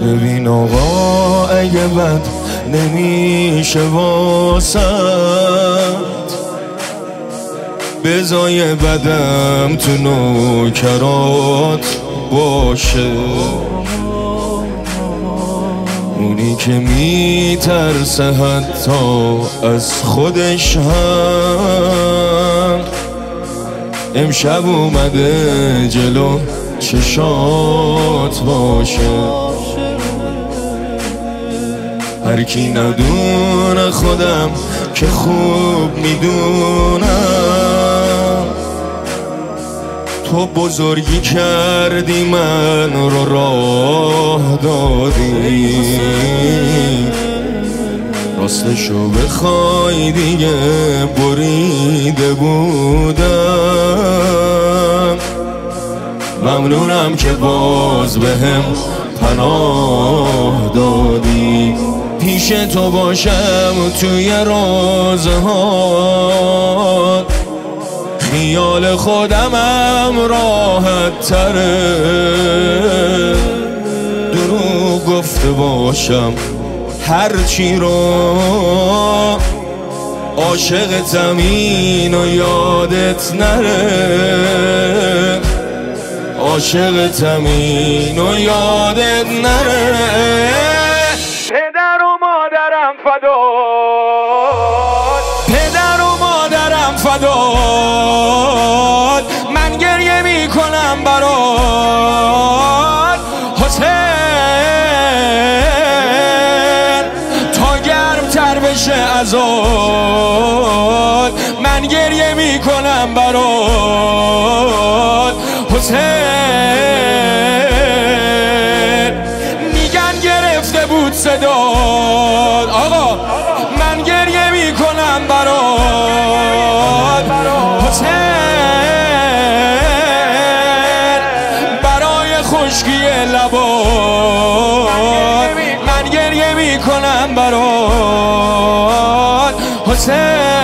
ببین آقا اگه بد نمیشه واسد، بزای بدم تو نوکرات باشه. اونی که میترسه حتی از خودش هم امشب اومده جلو چشات باشه. هر کی ندونه خودم که خوب میدونم، تو بزرگی کردی من رو راه دادی. راستشو بخوای دیگه بریده بودم. ممنونم که باز بهم پناه دادی. پیش تو باشم توی رازها، خیال خودمم راحت تره. دروغ گفته باشم هرچی رو، عاشقتم اینو یادت نره. عاشقتم اینو یادت نره. پدر و مادرم فداد، پدر و مادرم فداد، من گریه میکنم برات حسین. تا گرم تر بشه عزاد، من گریه میکنم برات حسین. میگن گرفته بود صداد، آقا من گریه میکنم برات حسین. برای خشکی لبات من گریه میکنم برات حسین.